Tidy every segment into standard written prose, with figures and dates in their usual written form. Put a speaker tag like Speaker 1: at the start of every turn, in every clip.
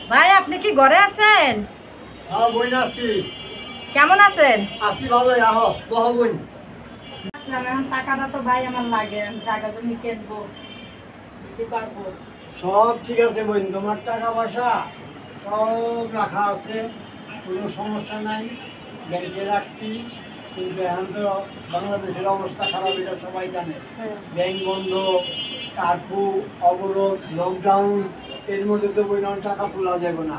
Speaker 1: ভাই আপনি কি ঘরে আছেন?
Speaker 2: হ্যাঁ বোন আছি।
Speaker 1: কেমন আছেন?
Speaker 2: আছি ভালোই। আহো বহ বোন।
Speaker 1: আসলাম, এখন টাকাটা তো ভাই আমার লাগে, আমি জায়গা জমি কিনবো, কি করবো?
Speaker 2: সব ঠিক আছে বোন, তোমার টাকা পয়সা সব রাখা আছে, কোনো সমস্যা নাই। ব্যাংকে রাখছি, কিন্তু এখন তো বাংলাদেশের অবস্থা খারাপ, এটা সবাই জানে।
Speaker 1: হ্যাঁ।
Speaker 2: ব্যাংক বন্ধ, কার্ফু, অবরোধ, লকডাউন, এর মধ্যে তো বোন আর টাকা তোলা যাবে না।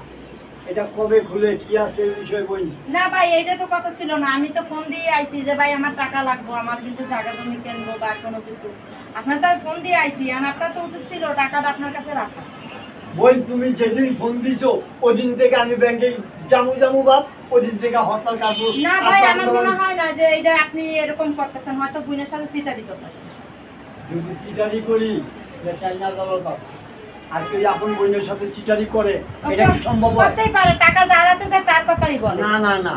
Speaker 2: এটা কবে খুলে কি আসে এই বিষয় বোন?
Speaker 1: না ভাই, এইটা তো কথা ছিল না। আমি তো ফোন দিয়ে আইছি যে ভাই আমার টাকা লাগবে, আমার কিন্তু জায়গা জমি কিনবো বা কোনো কিছু। আপনার তো ফোন দিয়ে আইছি, আর আপনার তো উচিত ছিল টাকাটা আপনার কাছে রাখা।
Speaker 2: বোন তুমি যেদিন ফোন দিছো ওদিন থেকে আমি ব্যাংকে জামু বাপ, ওদিন থেকে হরতাল কাটবো।
Speaker 1: না ভাই, আমার মনে হয় না যে এটা আপনি এরকম করতেছেন, হয়তো বোনের সাথে চিটারি করতেছেন।
Speaker 2: যদি চিটারি করি দেশে আইনা আদালত আছে, আর কেউ আপন বোনের সাথে চিটারি করে, এটা কি সম্ভব হয়?
Speaker 1: করতেই পারে, টাকা যারাতে যায় তার কথাই বলে।
Speaker 2: না না না,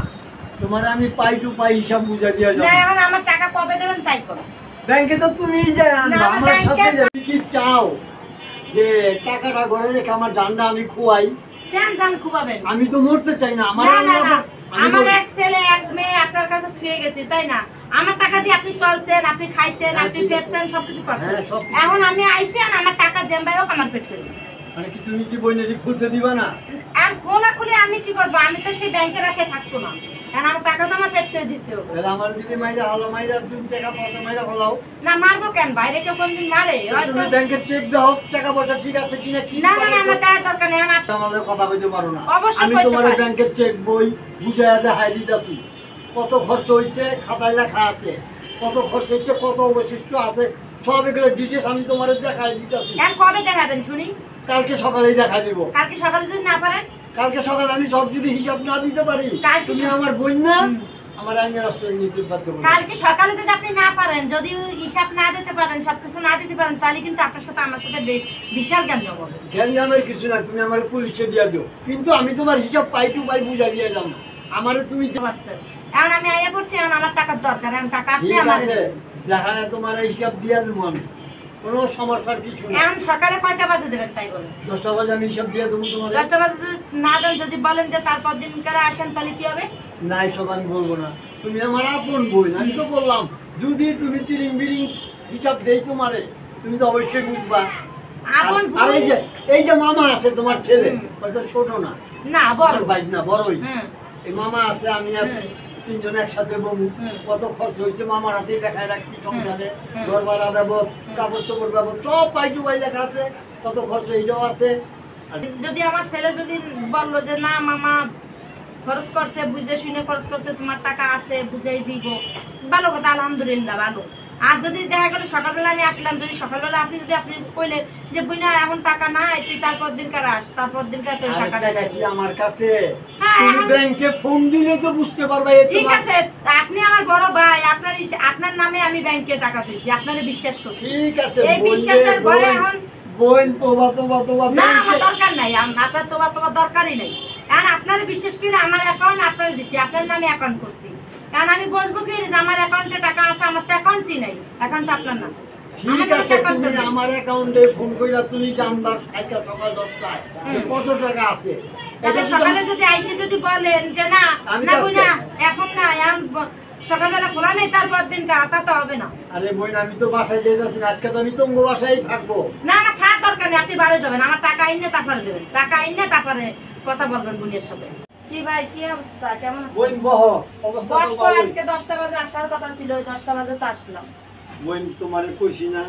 Speaker 2: তোমার আমি পাই টু পাই হিসাব বুঝা দিয়ে
Speaker 1: না,
Speaker 2: যাবো।
Speaker 1: এখন আমার টাকা কবে দেবেন তাই করো।
Speaker 2: ব্যাংকে তো তুমিই যাই আনবা,
Speaker 1: না,
Speaker 2: আমার সাথে
Speaker 1: ব্যাংকে-
Speaker 2: তুমি কি চাও যে টাকাটা ঘরে রেখে আমার জানটা আমি খুয়াই?
Speaker 1: কেন জান খুবাবেন?
Speaker 2: আমি তো মরতে চাই না। আমার
Speaker 1: না, না, না,
Speaker 2: আমি
Speaker 1: আমার
Speaker 2: বলি-
Speaker 1: এক ছেলে এক মেয়ে আপনার কাছে ছুঁয়ে গেছে, তাই না? আমার টাকা দিয়ে আপনি চলছেন, আপনি খাইছেন,
Speaker 2: হ্যাঁ,
Speaker 1: আপনি
Speaker 2: ঠিক আছে।
Speaker 1: পেয়েছেন, সবকিছু করছেন।
Speaker 2: হ্যাঁ, সব-
Speaker 1: এখন আমি আইছি আর আমার টাকা জেম্বাই হোক আমার পেট করে দিন।
Speaker 2: মানে কি তুমি কি বোনেরই খুলতে দিবা না?
Speaker 1: আর খোলা খুলে আমি কি করবো? আমি তো সেই ব্যাংকের আশায় থাকবো না, কারণ আমার টাকা তো আমার পেট করে দিতে হবে।
Speaker 2: তাহলে আমার যদি মাইরা হলো মাইরা তুমি টাকা পয়সা মাইরা ফেলাও।
Speaker 1: না, মারবো কেন? বাইরে কেউ কোনদিন মারে? হয়তো
Speaker 2: তুমি ব্যাংকের চেক দাও, টাকা পয়সা ঠিক আছে কিনা কি
Speaker 1: না, না, না, আমার দেওয়ার দরকার নেই। এখন
Speaker 2: আমাদের কথা কইতে পারো না।
Speaker 1: অবশ্যই
Speaker 2: আমি
Speaker 1: কইতে
Speaker 2: তোমার
Speaker 1: পারি।
Speaker 2: ব্যাংকের চেক বই বুঝাইয়া দেখাই দিতাছি, কত খরচ হইছে খাতায় লেখা আছে, কত খরচ হইছে, কত অবশিষ্ট আছে, সব এগুলো ডিটেলস আমি তোমার দেখাই দিতাছি।
Speaker 1: এখন কবে দেখাবেন শুনি?
Speaker 2: কালকে সকালেই দেখাই দিব।
Speaker 1: কালকে সকালে যদি না পারেন?
Speaker 2: কালকে সকালে আমি সব যদি হিসাব না দিতে পারি,
Speaker 1: কালকে
Speaker 2: তুমি
Speaker 1: সকালে-
Speaker 2: আমার বোন না,
Speaker 1: হুম।
Speaker 2: আমার আইনের রাষ্ট্রের নীতি বাধ্য করবে।
Speaker 1: কালকে সকালে যদি আপনি না পারেন, যদি হিসাব না দিতে পারেন, সবকিছু না দিতে পারেন, তাহলে কিন্তু আপনার সাথে আমার সাথে বিশাল গ্যাঞ্জাম হবে।
Speaker 2: গ্যাঞ্জামের কিছু না, তুমি আমার পুলিশে দিয়ে দিও, কিন্তু আমি তোমার হিসাব পাই টু পাই বুঝাই দিয়ে যাবো। আমারে তুমি
Speaker 1: বুঝতে পারছেন? এখন আমি আইয়া পড়ছি, এখন আমার টাকার দরকার, এখন টাকা আপনি
Speaker 2: ঠিক
Speaker 1: আমার
Speaker 2: আছে, দেখা যায় তোমার হিসাব দিয়ে দেবো আমি, কোনো সমস্যার কিছু না।
Speaker 1: এখন সকালে কয়টা বাজে দেবেন তাই বলেন?
Speaker 2: 10টা বাজে আমি হিসাব দিয়ে দেবো তোমার।
Speaker 1: 10টা বাজে যদি না দেন, যদি বলেন যে তারপর দিন কারা আসেন, তাহলে কি হবে?
Speaker 2: না এসব আমি বলবো না, তুমি আমার আপন বোন, আমি তো বললাম যদি তুমি তিরিং বিরিং হিসাব দেই তোমারে, তুমি তো অবশ্যই বুঝবা।
Speaker 1: আপন
Speaker 2: আর
Speaker 1: বোন-
Speaker 2: এই যে মামা আছে তোমার ছেলে,
Speaker 1: হুম।
Speaker 2: হয়তো ছোট না,
Speaker 1: না, বড়।
Speaker 2: আমার ভাই না, বড়ই।
Speaker 1: হুম।
Speaker 2: এই মামা আছে, আমি আছি, তিনজন একসাথে বমু।
Speaker 1: হুম।
Speaker 2: কত খরচ হয়েছে মামার হাতে দেখায় রাখছি সংসারে,
Speaker 1: হুম।
Speaker 2: ঘর ভাড়া বাবদ, কাপড় চোপড় বাবদ, সব পাই টু পাই লেখা আছে, কত খরচ এইটাও আছে। আর
Speaker 1: যদি আমার ছেলে যদি বললো যে না মামা খরচ করছে, বুঝে শুনে খরচ করছে, তোমার টাকা আছে, বুঝাই দিব, ভালো কথা, আলহামদুলিল্লাহ, ভালো। আর যদি দেখা গেল সকালবেলা আমি আসলাম, যদি সকালবেলা আপনি কইলেন যে বুঝনা এখন টাকা নাই, তুই তারপর দিন কার আস, তারপর দিন কার তোর
Speaker 2: আরেকটা
Speaker 1: টাকাটা
Speaker 2: কথা কি আমার কাছে,
Speaker 1: হ্যাঁ,
Speaker 2: তুমি
Speaker 1: এখন-
Speaker 2: ব্যাংকে ফোন দিলে তো বুঝতে পারবে।
Speaker 1: ঠিক আছে, আপনি আমার বড় ভাই, আপনার নামে আমি ব্যাংকে টাকা দিয়েছি, আপনারে বিশ্বাস করছি।
Speaker 2: ঠিক আছে
Speaker 1: এই বিশ্বাসের ঘরে এখন
Speaker 2: বোন, তোবা তোবা তোবা
Speaker 1: না, আমার
Speaker 2: ব্যাংকে
Speaker 1: দরকার নাই, আপনার তোমার দরকারই নাই। কারণ আপনার বিশ্বাস করে আমার অ্যাকাউন্ট আপনার দিছি, আপনার নামে অ্যাকাউন্ট করছি। কারণ আমি বলবো কি যে আমার অ্যাকাউন্টে টাকা আছে, আমার তো অ্যাকাউন্টই নাই, অ্যাকাউন্ট আপনার না।
Speaker 2: ঠিক আছে, তুমি আমার অ্যাকাউন্টে ফোন কইরা তুমি জানবা সকাল 10টায় যে কত টাকা আছে। এটা শুধু
Speaker 1: সকালে যদি আইসে যদি বলেন যে না
Speaker 2: আমি
Speaker 1: না
Speaker 2: তো
Speaker 1: বুঝা এখন না, এখন সকালবেলা খোলা নেই, তারপর দিন তা তো হবে না।
Speaker 2: আরে বোন, আমি তো বাসায় যাইতাছি না, আজকে তো আমি তোমার বাসায় থাকবো।
Speaker 1: না, আমার থাকার দরকার নেই, আপনি বাড়ি যাবেন, আমার টাকা আইনে তারপরে দেবেন, টাকা আইনে তারপরে কথা বলবেন বোনের সাথে। কি ভাই, কি অবস্থা, কেমন
Speaker 2: বোন
Speaker 1: আছেন?
Speaker 2: বহ, অবস্থা তো
Speaker 1: দশটা,
Speaker 2: ভালোই।
Speaker 1: আজকে 10টা বাজে আসার কথা ছিল, ওই 10টা বাজে তো আসলাম।
Speaker 2: বোন তোমারে কইছি না,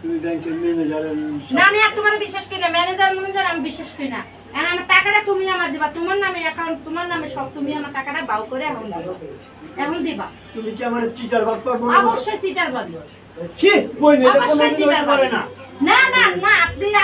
Speaker 2: তুমি ব্যাংকের ম্যানেজারের
Speaker 1: না, আমি আর তোমার বিশ্বাস করি না, ম্যানেজার আমি বিশ্বাস করি না। এখন আমার টাকাটা তুমি আমার দিবা, তোমার নামে অ্যাকাউন্ট, তোমার নামে সব, তুমি আমার টাকাটা বাউ করে এখন দিবা, এখন দিবা।
Speaker 2: তুমি কি আমার চিটার বাদ পারবো?
Speaker 1: অবশ্যই সিটার বাদী।
Speaker 2: ছি বোন, এটা কোনো
Speaker 1: অবশ্যই
Speaker 2: দিন
Speaker 1: সিটার
Speaker 2: হতে পারে
Speaker 1: বাদী।
Speaker 2: না।
Speaker 1: না, না,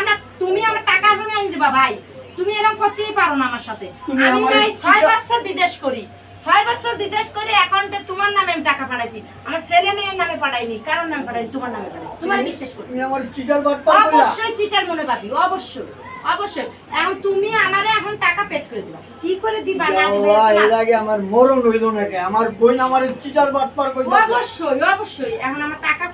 Speaker 1: না, তুমি আমার টাকা এখন এনে দিবা ভাই। তুমি এরকম করতেই পারো না আমার সাথে।
Speaker 2: তুমি
Speaker 1: আমি
Speaker 2: আমার
Speaker 1: ভাই 6
Speaker 2: চিটা-
Speaker 1: বছর বিদেশ করি, 6 বছর বিদেশ করে অ্যাকাউন্টে তোমার নামে আমি টাকা পাঠাইছি, আমার ছেলে মেয়ের নামে পাঠাইনি, কারোর নামে পাঠাইনি, তোমার নামে পাঠাইছি। তোমার বিশ্বাস করি,
Speaker 2: তুমি আমার চিটার বাদ পারবো না।
Speaker 1: অবশ্যই সিটার মনে পাবি, অবশ্যই। অবশ্যই। এখন তুমি আমারে এখন টাকা পেড করে দিবা, কি করে দিবা না দিবা
Speaker 2: বাবা,
Speaker 1: তোমার-
Speaker 2: এর আগে আমার মরণ হইল নাকি? আমার বোন আমার চিটার বাটপার কইতাছে।
Speaker 1: অবশ্যই অবশ্যই এখন আমার টাকা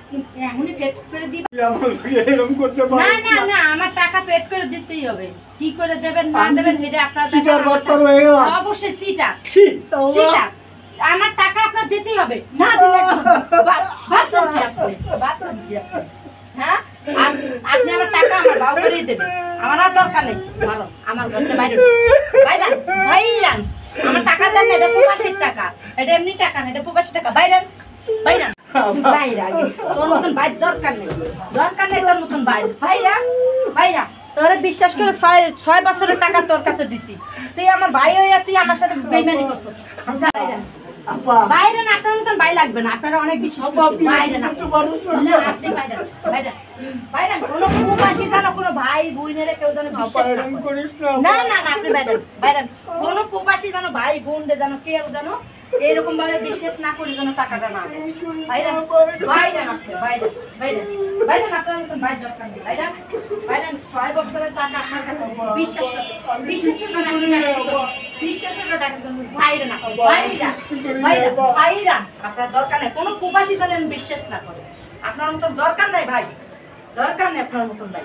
Speaker 1: এখনই পেড করে দিবা।
Speaker 2: তুই আমার লগে এরকম করতে
Speaker 1: না
Speaker 2: পারিস
Speaker 1: না না, আমার টাকা পেড করে দিতেই হবে। কি করে দেবেন না
Speaker 2: আমি
Speaker 1: দেবেন সেটা আপনার
Speaker 2: চিটার
Speaker 1: ব্যাপার,
Speaker 2: বাটপার
Speaker 1: আমার
Speaker 2: হয়ে গেলাম।
Speaker 1: টাকা- অবশ্যই সিটার
Speaker 2: ছি, আল্লাহ।
Speaker 1: সিটার। আমার টাকা আপনার দিতেই হবে, না দিলে বাদ দিয়ে আপনি, বাদ দিয়ে আপনি। হ্যাঁ আপনি আমার টাকা আমার বাউ করেই দেবেন, আমার আর দরকার নেই। ভালো, আমার ঘরতে বাইরে বাইরান বাইরান, আমার টাকা দেন না, এটা প্রবাসীর টাকা, এটা এমনি টাকা না, এটা প্রবাসী টাকা। বাইরান বাইরান বাইরে আগে, তোর মতন বাইর দরকার নেই, দরকার নেই তোর মতন বাইরে। বাইরা বাইরা, তোরে বিশ্বাস করে 6 বছরের টাকা তোর কাছে দিছি, তুই আমার ভাই হইয়া তুই আমার সাথে বেইমানি করছিস। বাইরান
Speaker 2: আপা,
Speaker 1: বাইরে না, আপনার মতন ভাই লাগবে না, আপনারা অনেক বিশ্বাস
Speaker 2: আপা,
Speaker 1: করছেন।
Speaker 2: বিয়ে
Speaker 1: বাইরে না,
Speaker 2: করতে পারো না।
Speaker 1: না আপনি বাইরে বাইরে বাইরে, কোনো প্রবাসী জানো, কোনো ভাই বোনেরে কেউ যেন
Speaker 2: আপা,
Speaker 1: বিশ্বাস না
Speaker 2: এরকম
Speaker 1: করে।
Speaker 2: করিস
Speaker 1: না না না, আপনি বাইরে বাইরে, কোনো প্রবাসী জানো ভাই বোনরে জানো কেউ জানো এরকম ভাবে বিশ্বাস না করে যেন টাকাটা না দেয়। বাইরে বাইরে আপনি বাইরে বাইরে বাইরে, আপনার মতন ভাই দরকার নেই। বাইরে বাইরে, 6 বছরের টাকা আপনার কাছে বিশ্বাস করে, বিশ্বাস করে আপনি টাকা দিবেন। বিশ্বাস করে টাকা দিবেন। বাইরে না বাইরে বাইরে বাইরে, আপনার দরকার নেই, কোনো প্রবাসী যেন বিশ্বাস না করে। আপনার মতন দরকার নাই ভাই, দরকার নেই আপনার মতন ভাই।